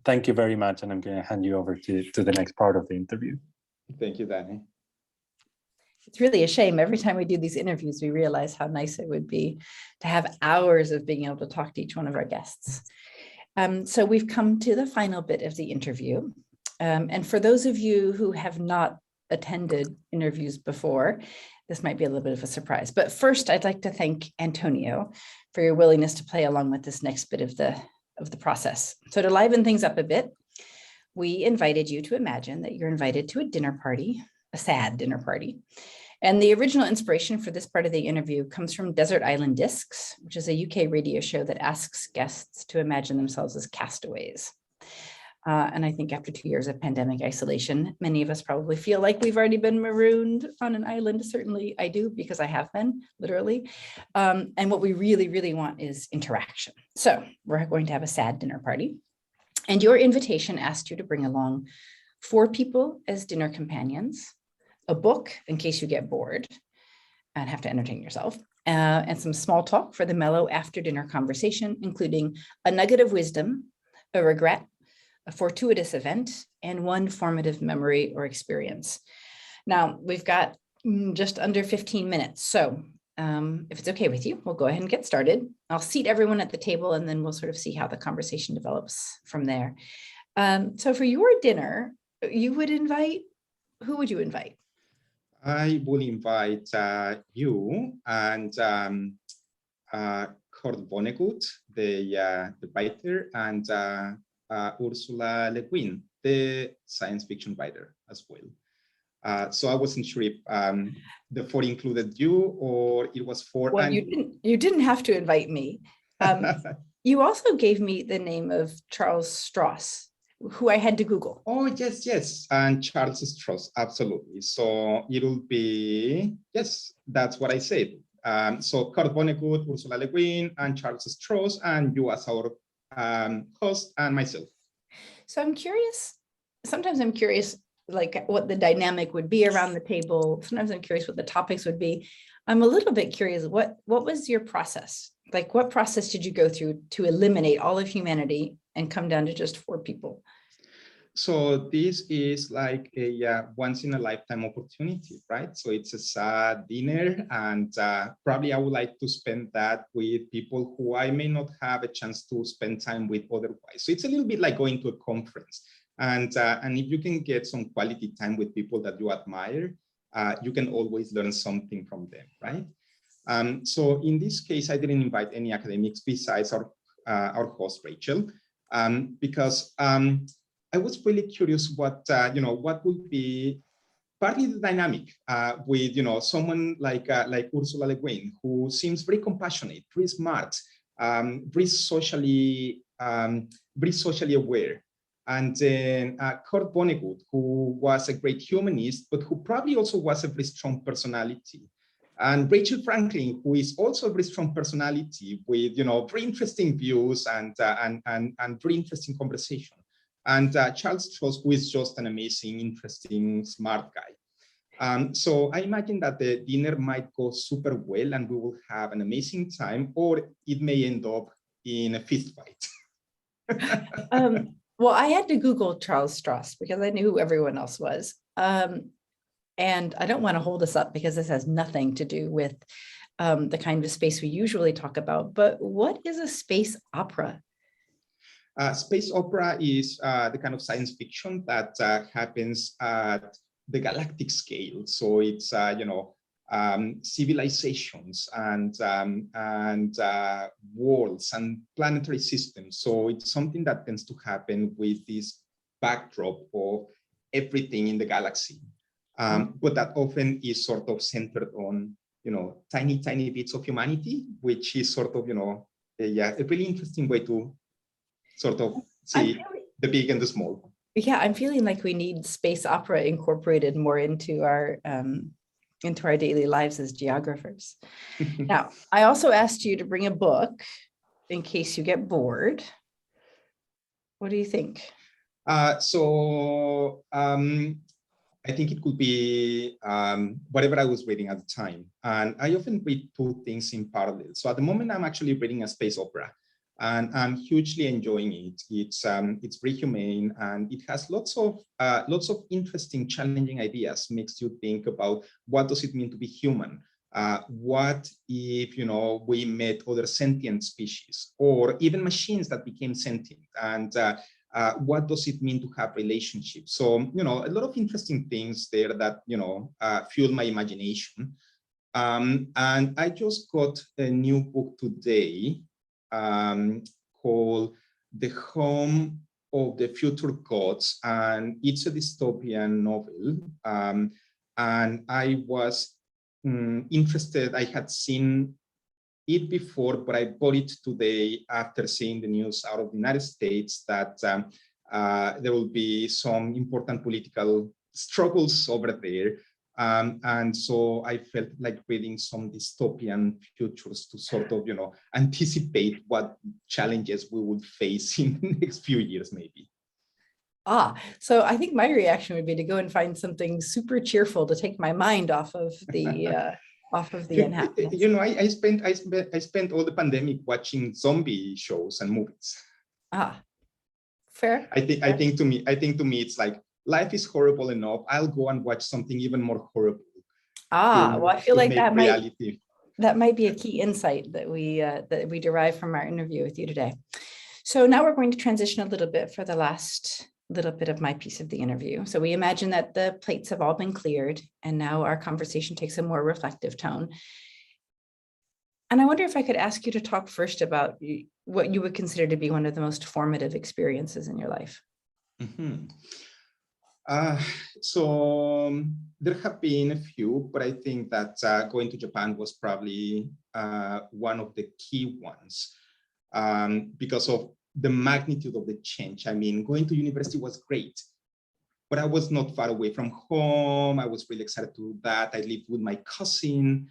thank you very much, and I'm going to hand you over to the next part of the interview. Thank you, Danny. It's really a shame. Every time we do these interviews, we realize how nice it would be to have hours of being able to talk to each one of our guests. So we've come to the final bit of the interview. And for those of you who have not attended interviews before, this might be a little bit of a surprise. But first, I'd like to thank Antonio for your willingness to play along with this next bit of the process. So to liven things up a bit, we invited you to imagine that you're invited to a dinner party, a sad dinner party. And the original inspiration for this part of the interview comes from Desert Island Discs, which is a UK radio show that asks guests to imagine themselves as castaways. And I think after 2 years of pandemic isolation, many of us probably feel like we've already been marooned on an island. Certainly I do, because I have been, literally. And what we really, really want is interaction. So we're going to have a sad dinner party. And your invitation asked you to bring along 4 people as dinner companions, a book in case you get bored and have to entertain yourself, and some small talk for the mellow after dinner conversation, including a nugget of wisdom, a regret, a fortuitous event, and one formative memory or experience. Now, we've got just under 15 minutes. So if it's okay with you, we'll go ahead and get started. I'll seat everyone at the table, and then we'll sort of see how the conversation develops from there. So for your dinner, you would invite, who would you invite? I will invite you and Kurt Vonnegut, the writer, and Ursula Le Guin, the science fiction writer as well. So I wasn't sure if the 4 included you, or it was 4. Well, you didn't have to invite me. You also gave me the name of Charles Stross, who I had to Google. Oh, yes. And Charles Stross, absolutely. So it'll be, yes, that's what I said. So Kurt Vonnegut, Ursula Le Guin, and Charles Stross, and you as our host, and myself. So I'm curious, sometimes I'm curious like what the dynamic would be around the table. Sometimes I'm curious what the topics would be. I'm a little bit curious, what was your process? Like, what process did you go through to eliminate all of humanity and come down to just 4 people? So this is like a once in a lifetime opportunity, right? So it's a sad dinner, and probably I would like to spend that with people who I may not have a chance to spend time with otherwise. So it's a little bit like going to a conference, and if you can get some quality time with people that you admire, you can always learn something from them, right? So in this case, I didn't invite any academics besides our host Rachel, because I was really curious what would be partly the dynamic with someone like Ursula Le Guin, who seems very compassionate, very smart, very socially aware, and then Kurt Vonnegut, who was a great humanist, but who probably also was a very strong personality. And Rachel Franklin, who is also a very strong personality with, very interesting views and very interesting conversation. And Charles Stross, who is just an amazing, interesting, smart guy. So I imagine that the dinner might go super well and we will have an amazing time, or it may end up in a fist fight. Well, I had to Google Charles Stross because I knew who everyone else was. And I don't want to hold us up because this has nothing to do with the kind of space we usually talk about, but what is a space opera? Space opera is the kind of science fiction that happens at the galactic scale. So it's, civilizations and worlds and planetary systems. So it's something that tends to happen with this backdrop of everything in the galaxy. But that often is sort of centered on, tiny bits of humanity, which is sort of, a really interesting way to sort of see the big and the small. Yeah, I'm feeling like we need space opera incorporated more into our daily lives as geographers. Now, I also asked you to bring a book in case you get bored. What do you think? I think it could be whatever I was reading at the time. And I often read two things in parallel. So at the moment, I'm actually reading a space opera. And I'm hugely enjoying it. It's very humane, and it has lots of interesting, challenging ideas. Makes you think about what does it mean to be human. What if we met other sentient species, or even machines that became sentient, and what does it mean to have relationships? So a lot of interesting things there that fuel my imagination. And I just got a new book today. Called The Home of the Future Gods, and it's a dystopian novel. And I was interested. I had seen it before, but I bought it today after seeing the news out of the United States that there will be some important political struggles over there. And so I felt like reading some dystopian futures to sort of, anticipate what challenges we would face in the next few years, maybe. So I think my reaction would be to go and find something super cheerful to take my mind off of the unhappiness. I spent all the pandemic watching zombie shows and movies. Fair. I think to me it's like, life is horrible enough. I'll go and watch something even more horrible. Well, I feel like that might be a key insight that we derive from our interview with you today. So now we're going to transition a little bit for the last little bit of my piece of the interview. So we imagine that the plates have all been cleared, and now our conversation takes a more reflective tone. And I wonder if I could ask you to talk first about what you would consider to be one of the most formative experiences in your life. Mm-hmm. So there have been a few, but I think that going to Japan was probably one of the key ones because of the magnitude of the change. I mean, going to university was great, but I was not far away from home. I was really excited to do that. I lived with my cousin.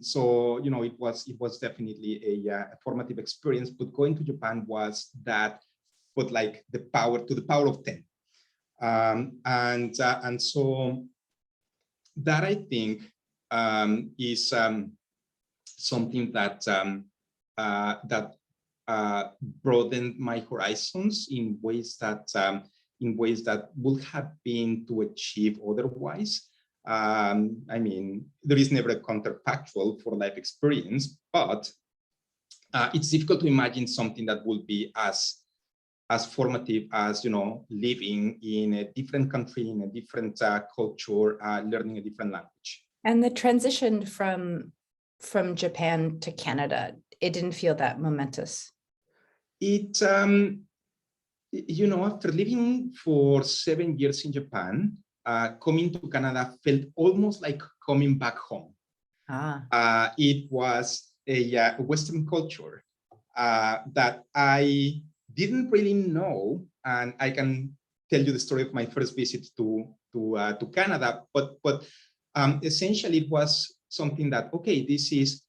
So, it was definitely a formative experience, but going to Japan was that, but like the power of 10. And so that I think is something that broadened my horizons in ways that would have been to achieve otherwise. I mean, there is never a counterfactual for life experience, but it's difficult to imagine something that will be as formative as living in a different country, in a different culture, learning a different language. And the transition from Japan to Canada, it didn't feel that momentous. It after living for 7 years in Japan, coming to Canada felt almost like coming back home. It was a Western culture that I didn't really know, and I can tell you the story of my first visit to Canada. But essentially, it was something that, okay, this is,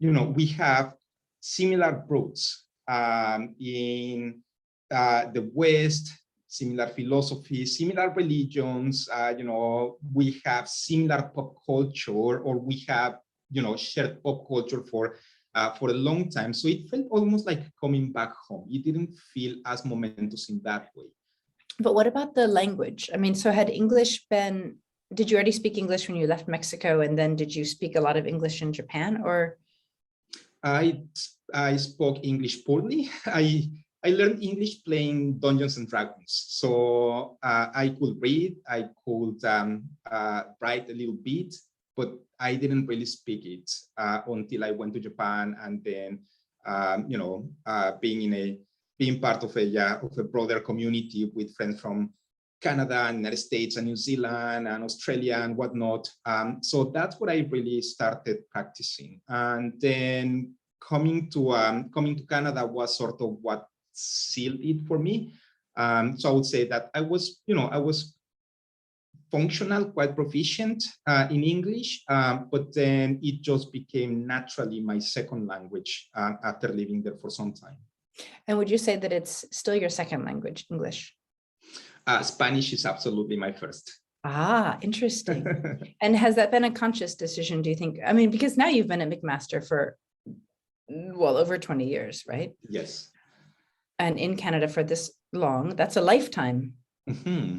we have similar roots in the West, similar philosophies, similar religions, we have similar pop culture, or we have, shared pop culture for a long time. So it felt almost like coming back home. It didn't feel as momentous in that way. But what about the language? I mean, so had English been, did you already speak English when you left Mexico? And then did you speak a lot of English in Japan, or? I spoke English poorly. I learned English playing Dungeons and Dragons. So I could read, I could write a little bit, but I didn't really speak it until I went to Japan, and then being part of a broader community with friends from Canada and United States and New Zealand and Australia and whatnot. So that's what I really started practicing. And then coming to Canada was sort of what sealed it for me. So I would say that I was functional, quite proficient in English, but then it just became naturally my second language after living there for some time. And would you say that it's still your second language, English? Spanish is absolutely my first. Ah, interesting. And has that been a conscious decision, do you think? I mean, because now you've been at McMaster for, well, over 20 years, right? Yes. And in Canada for this long, that's a lifetime. Mm-hmm.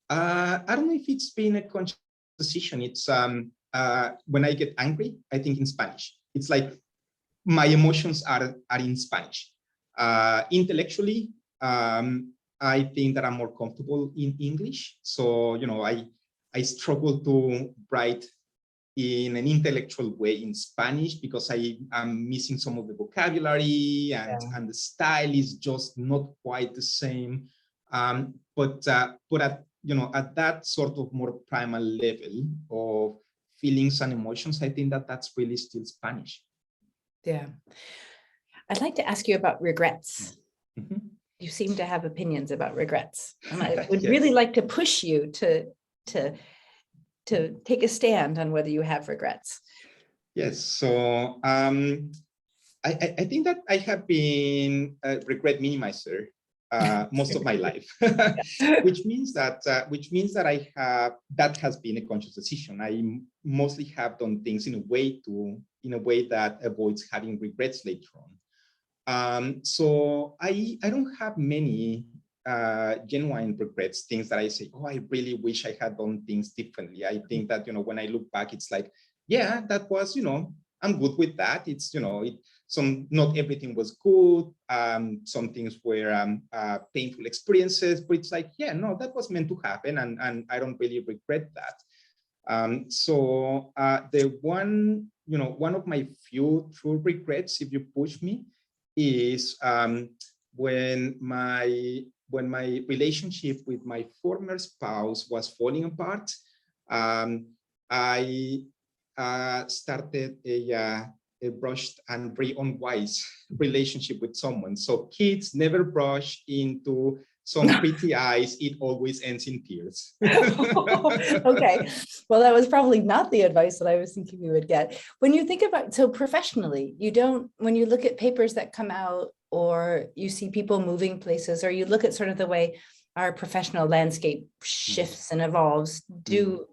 I don't know if it's been a conscious decision. It's when I get angry, I think in Spanish. It's like my emotions are in Spanish. Intellectually, I think that I'm more comfortable in English. So, I struggle to write in an intellectual way in Spanish because I am missing some of the vocabulary, and the style is just not quite the same. But at that sort of more primal level of feelings and emotions, I think that that's really still Spanish. Yeah. I'd like to ask you about regrets. Mm-hmm. You seem to have opinions about regrets. And I would Yes. really like to push you to take a stand on whether you have regrets. Yes. So I think that I have been a regret minimizer most of my life, which means that that has been a conscious decision. I mostly have done things in a way that avoids having regrets later on. So I don't have many genuine regrets, things that I say, oh, I really wish I had done things differently. I think that, when I look back, it's like, yeah, that was, I'm good with that. It's, not everything was good. Some things were painful experiences, but it's like, yeah, no, that was meant to happen. And I don't really regret that. So the one of my few true regrets, if you push me, is when my relationship with my former spouse was falling apart. I started a brushed and very unwise relationship with someone. So kids never brush into some pretty eyes. It always ends in tears. Okay. Well, that was probably not the advice that I was thinking we would get. When you think about, so professionally, when you look at papers that come out, or you see people moving places, or you look at sort of the way our professional landscape shifts and evolves, do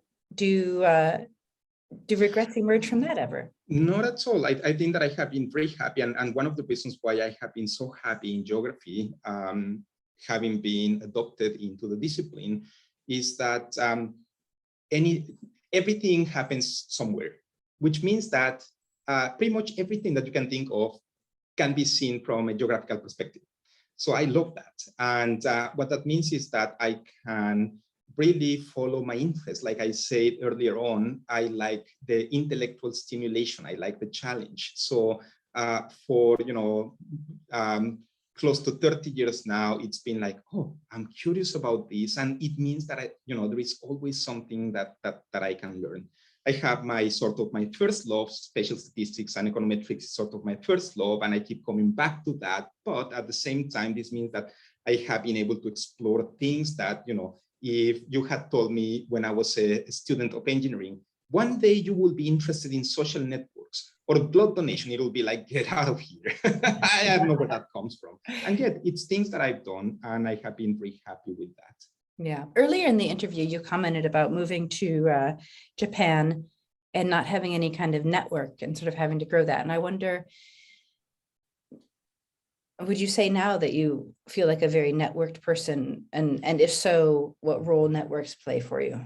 regrets emerge from that ever? Not at all. I think that I have been very happy. And one of the reasons why I have been so happy in geography, having been adopted into the discipline, is that everything happens somewhere, which means that pretty much everything that you can think of can be seen from a geographical perspective. So I love that. And what that means is that I can really follow my interests. Like I said earlier on, I like the intellectual stimulation. I like the challenge. So for, close to 30 years now, it's been like, oh, I'm curious about this. And it means that there is always something that I can learn. I have my first love, spatial statistics and econometrics is sort of my first love, and I keep coming back to that. But at the same time, this means that I have been able to explore things that, if you had told me when I was a student of engineering one day you will be interested in social networks or blood donation. It will be like, get out of here. I don't know where that comes from. And yet it's things that I've done, and I have been very happy with that. Yeah. Earlier in the interview, you commented about moving to Japan and not having any kind of network and sort of having to grow that. And I wonder, would you say now that you feel like a very networked person? And if so, what role networks play for you?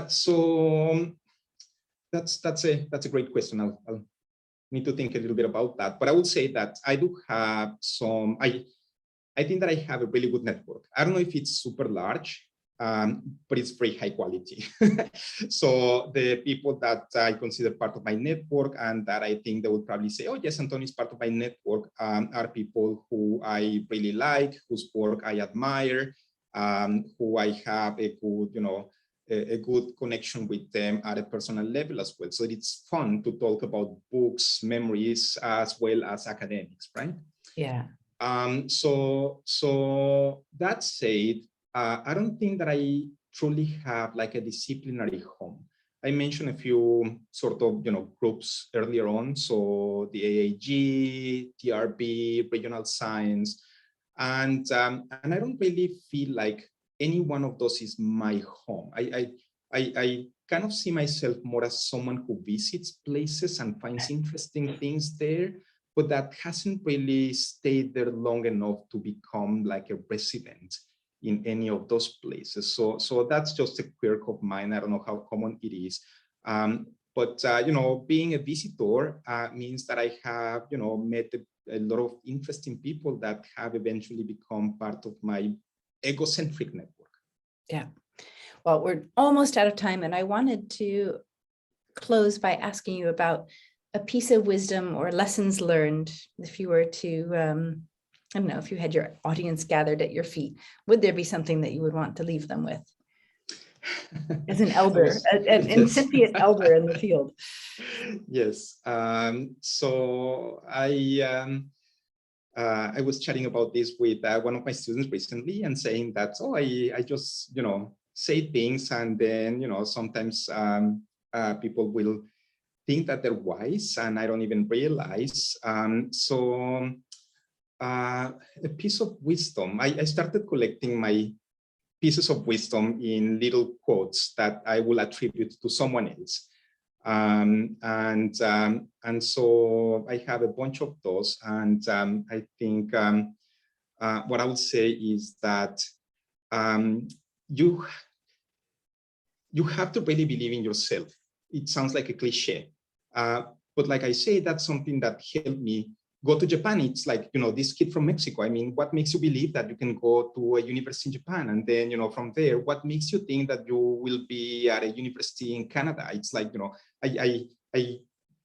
So that's a great question. I'll need to think a little bit about that. But I would say that I do have some, I think that I have a really good network. I don't know if it's super large, but it's very high quality. So the people that I consider part of my network and that I think they would probably say, oh yes, Antonio is part of my network, are people who I really like, whose work I admire, who I have a good, a good connection with them at a personal level as well. So it's fun to talk about books, memories, as well as academics, right? Yeah. So that said, I don't think that I truly have like a disciplinary home. I mentioned a few sort of, groups earlier on. So the AAG, TRB, regional science, and I don't really feel like any one of those is my home. I kind of see myself more as someone who visits places and finds interesting things there, but that hasn't really stayed there long enough to become like a resident in any of those places. So that's just a quirk of mine. I don't know how common it is. But being a visitor means that I have, met a lot of interesting people that have eventually become part of my egocentric network. Yeah. Well, we're almost out of time, and I wanted to close by asking you about a piece of wisdom or lessons learned. If you were to, I don't know, if you had your audience gathered at your feet, would there be something that you would want to leave them with? As an elder, an incipient elder in the field. Yes. So I was chatting about this with one of my students recently and saying that, I just, say things and then, sometimes people will think that they're wise and I don't even realize. So a piece of wisdom, I started collecting my pieces of wisdom in little quotes that I will attribute to someone else. And so I have a bunch of those. And I think what I would say is that you have to really believe in yourself. It sounds like a cliche, but like I say, that's something that helped me go to Japan. It's like, this kid from Mexico. I mean, what makes you believe that you can go to a university in Japan? And then, from there, what makes you think that you will be at a university in Canada? It's like, I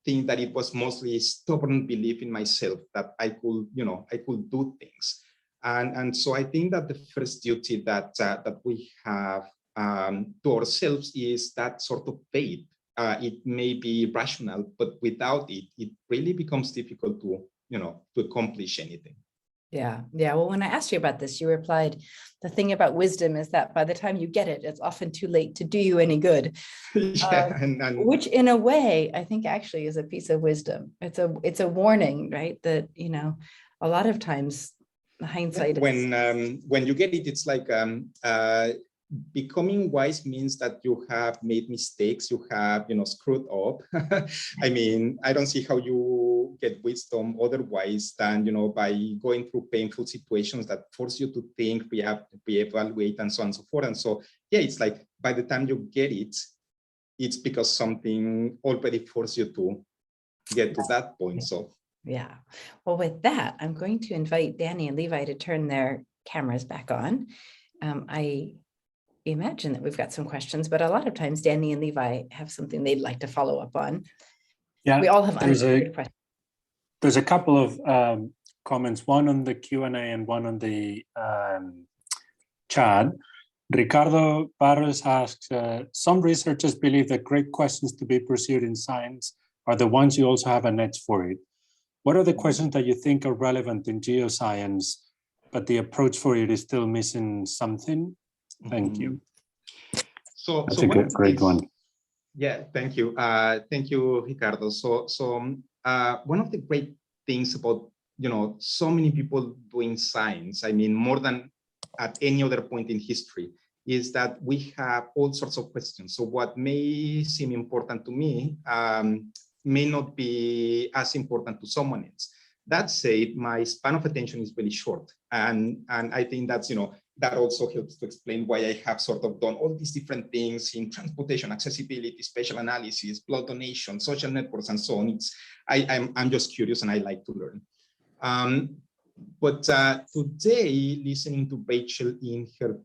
think that it was mostly stubborn belief in myself that I could, I could do things. And so I think that the first duty that we have to ourselves is that sort of faith. It may be rational, but without it, it really becomes difficult to accomplish anything. Yeah. Well, when I asked you about this, you replied, the thing about wisdom is that by the time you get it, it's often too late to do you any good. Yeah, which in a way, I think actually is a piece of wisdom. It's a warning, right? That, a lot of times hindsight. When you get it, it's like becoming wise means that you have made mistakes, you have, screwed up. I mean, I don't see how you get wisdom otherwise than, by going through painful situations that force you to think, reevaluate, and so on and so forth. And so, yeah, it's like by the time you get it, it's because something already forced you to get to that point. So, yeah. Well, with that, I'm going to invite Danny and Levi to turn their cameras back on. I imagine that we've got some questions, but a lot of times Danny and Levi have something they'd like to follow up on. Yeah, we all have unanswered questions. There's a couple of comments, one on the Q&A and one on the chat. Ricardo Barros asks, some researchers believe that great questions to be pursued in science are the ones you also have an edge for it. What are the questions that you think are relevant in geoscience, but the approach for it is still missing something? Thank you. So that's a great one. Yeah, thank you. Thank you, Ricardo. One of the great things about, so many people doing science, I mean, more than at any other point in history, is that we have all sorts of questions. So what may seem important to me may not be as important to someone else. That said, my span of attention is really short. And I think that's, that also helps to explain why I have sort of done all these different things in transportation, accessibility, spatial analysis, blood donation, social networks, and so on. I'm just curious and I like to learn. But today, listening to Rachel in her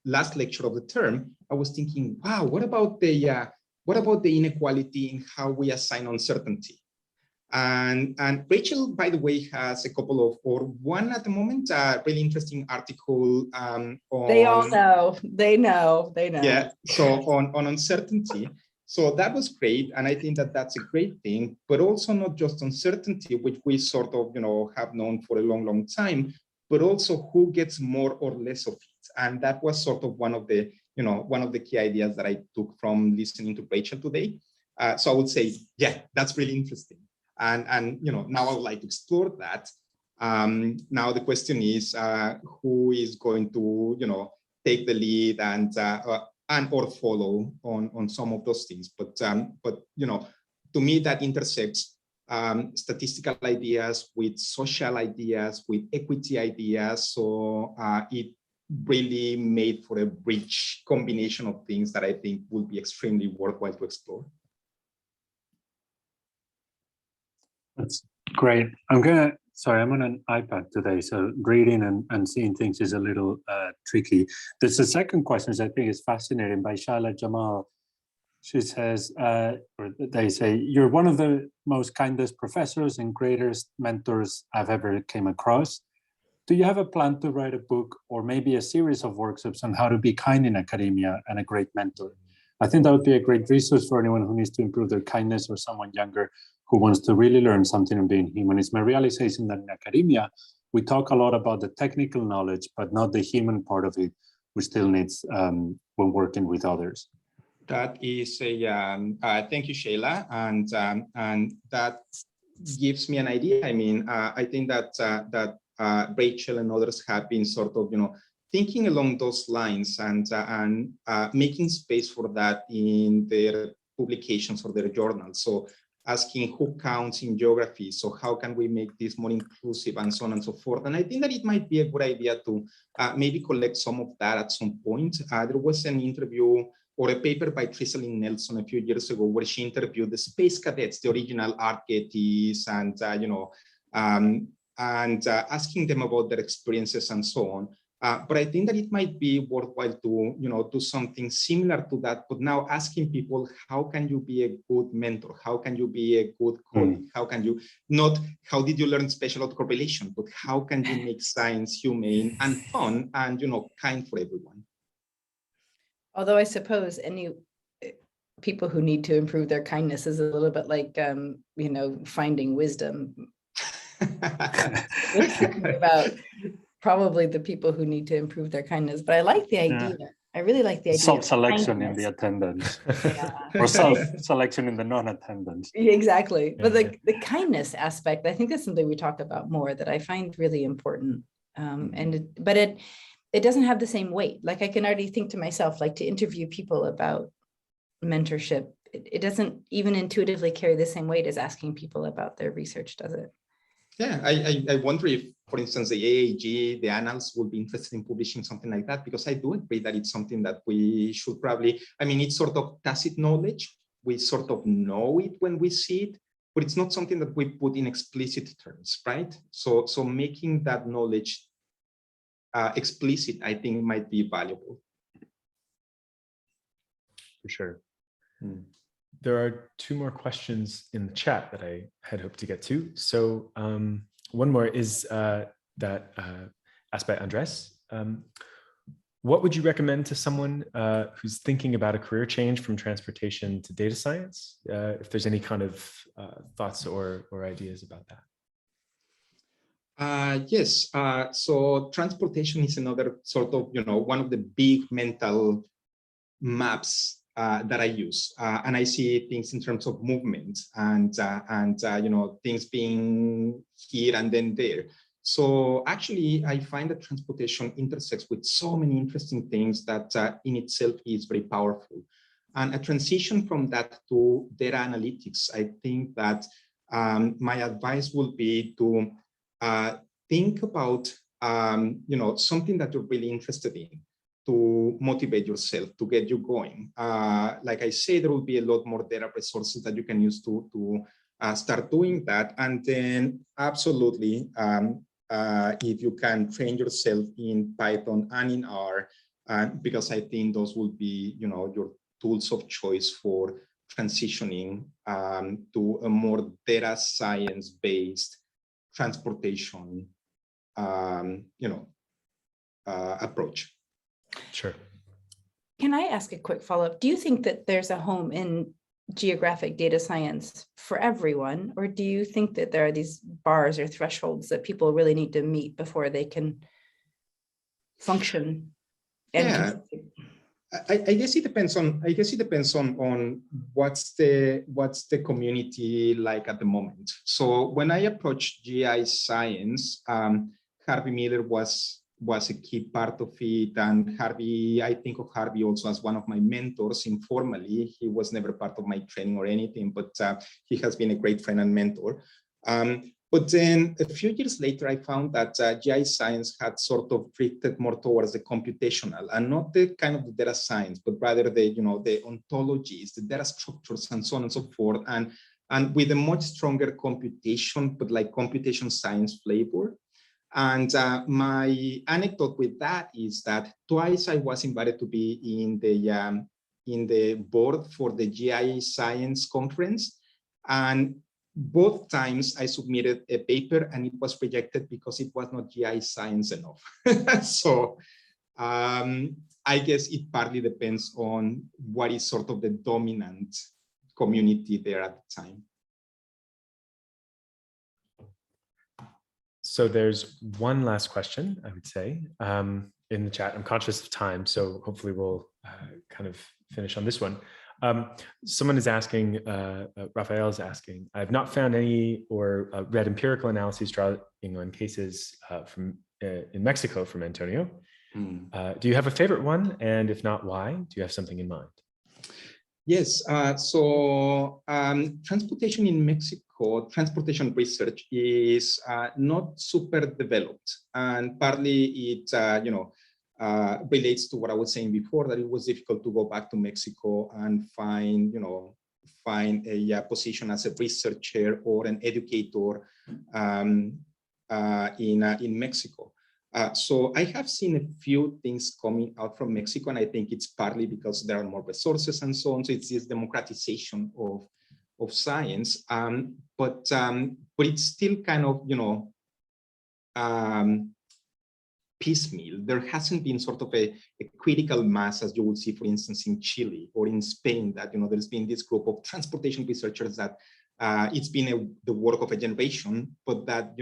last lecture of the term, I was thinking, wow, what about the inequality in how we assign uncertainty? And Rachel, by the way, has a couple of, or one at the moment, really interesting article on. They all know, they know. Yeah, so on uncertainty. So that was great. And I think that that's a great thing, but also not just uncertainty, which we sort of, have known for a long, long time, but also who gets more or less of it. And that was sort of one of the, one of the key ideas that I took from listening to Rachel today. So I would say, yeah, that's really interesting. And now I would like to explore that. Now the question is, who is going to, take the lead and or follow on some of those things. But to me that intersects statistical ideas with social ideas, with equity ideas. So it really made for a rich combination of things that I think will be extremely worthwhile to explore. That's great. I'm on an iPad today, so reading and seeing things is a little tricky. There's a second question which I think is fascinating by Shaila Jamal. She says, or they say, you're one of the most kindest professors and greatest mentors I've ever came across. Do you have a plan to write a book or maybe a series of workshops on how to be kind in academia and a great mentor? I think that would be a great resource for anyone who needs to improve their kindness or someone younger who wants to really learn something on being human. It's my realization that in academia, we talk a lot about the technical knowledge, but not the human part of it, which still needs when working with others. That is a, thank you, Shaila. And that gives me an idea. I mean, I think that Rachel and others have been sort of, thinking along those lines and making space for that in their publications or their journals. So asking who counts in geography, so how can we make this more inclusive and so on and so forth. And I think that it might be a good idea to maybe collect some of that at some point. There was an interview or a paper by Trisseline Nelson a few years ago where she interviewed the space cadets, the original archetypes, and asking them about their experiences and so on. But I think that it might be worthwhile to, do something similar to that, but now asking people, how can you be a good mentor? How can you be a good colleague? How can you, not how did you learn spatial correlation, but how can you make science humane and fun and, kind for everyone? Although I suppose any people who need to improve their kindness is a little bit like, finding wisdom. About probably the people who need to improve their kindness, but I like the idea. Yeah. I really like the idea. Self-selection in the attendance, or self-selection in the non-attendance. Exactly, but the kindness aspect, I think that's something we talk about more that I find really important. But it doesn't have the same weight. Like I can already think to myself, like to interview people about mentorship, it doesn't even intuitively carry the same weight as asking people about their research, does it? Yeah, I wonder if, for instance, the AAG, the Annals would be interested in publishing something like that, because I do agree that it's something that we should probably, I mean, it's sort of tacit knowledge. We sort of know it when we see it, but it's not something that we put in explicit terms, right? So making that knowledge explicit, I think might be valuable. For sure. There are two more questions in the chat that I had hoped to get to. So one more is that asked by Andres. What would you recommend to someone who's thinking about a career change from transportation to data science? If there's any kind of thoughts or ideas about that. Yes, so transportation is another sort of, one of the big mental maps that I use, and I see things in terms of movement and things being here and then there. So actually, I find that transportation intersects with so many interesting things that in itself is very powerful. And a transition from that to data analytics, I think that my advice would be to think about something that you're really interested in, to motivate yourself, to get you going. Like I say, there will be a lot more data resources that you can use to start doing that. And then absolutely, if you can train yourself in Python and in R, because I think those will be, your tools of choice for transitioning to a more data science-based transportation, approach. Sure. Can I ask a quick follow-up? Do you think that there's a home in geographic data science for everyone, or do you think that there are these bars or thresholds that people really need to meet before they can function? Yeah, I guess it depends on. What's the community like at the moment. So when I approached GI science, Harvey Miller was a key part of it, and Harvey, I think of Harvey also as one of my mentors informally. He was never part of my training or anything, but he has been a great friend and mentor. But then a few years later, I found that GI science had sort of drifted more towards the computational and not the kind of the data science, but rather the ontologies, the data structures, and so on and so forth, and with a much stronger computation, but like computation science flavor. And my anecdote with that is that twice I was invited to be in the board for the GI science conference, and both times I submitted a paper and it was rejected because it was not GI science enough. So I guess it partly depends on what is sort of the dominant community there at the time. So there's one last question, I would say, in the chat. I'm conscious of time, so hopefully we'll kind of finish on this one. Someone is asking, Raphael is asking, I've not found any or read empirical analyses drawing on cases from in Mexico from Antonio. Do you have a favorite one? And if not, why? Do you have something in mind? Yes, so transportation in Mexico, transportation research is not super developed, and partly it, relates to what I was saying before, that it was difficult to go back to Mexico and find a position as a researcher or an educator in Mexico. So I have seen a few things coming out from Mexico, and I think it's partly because there are more resources and so on. So it's this democratization of science, but it's still kind of piecemeal. There hasn't been sort of a critical mass, as you would see, for instance, in Chile or in Spain, that there's been this group of transportation researchers that it's been the work of a generation, but that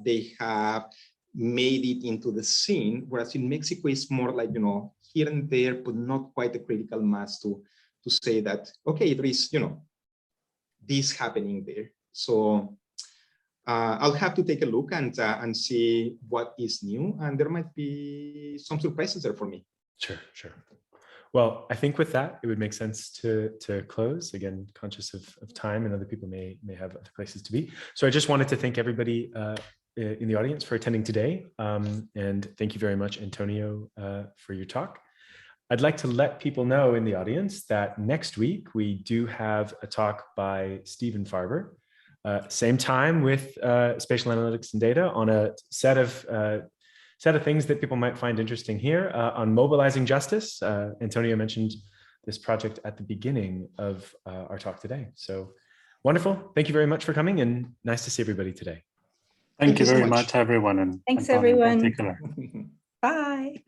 they have made it into the scene, whereas in Mexico it's more like here and there, but not quite a critical mass to say that okay, there is this happening there. So I'll have to take a look and see what is new, and there might be some surprises there for me. Sure. Well, I think with that, it would make sense to close. Again, conscious of time, and other people may have other places to be. So I just wanted to thank everybody in the audience for attending today. And thank you very much, Antonio, for your talk. I'd like to let people know in the audience that next week we do have a talk by Stephen Farber, same time with spatial analytics and data on a set of things that people might find interesting here on mobilizing justice. Antonio mentioned this project at the beginning of our talk today. So wonderful. Thank you very much for coming, and nice to see everybody today. Thank you very much, everyone. And thanks, Antonio everyone. in particular. Bye.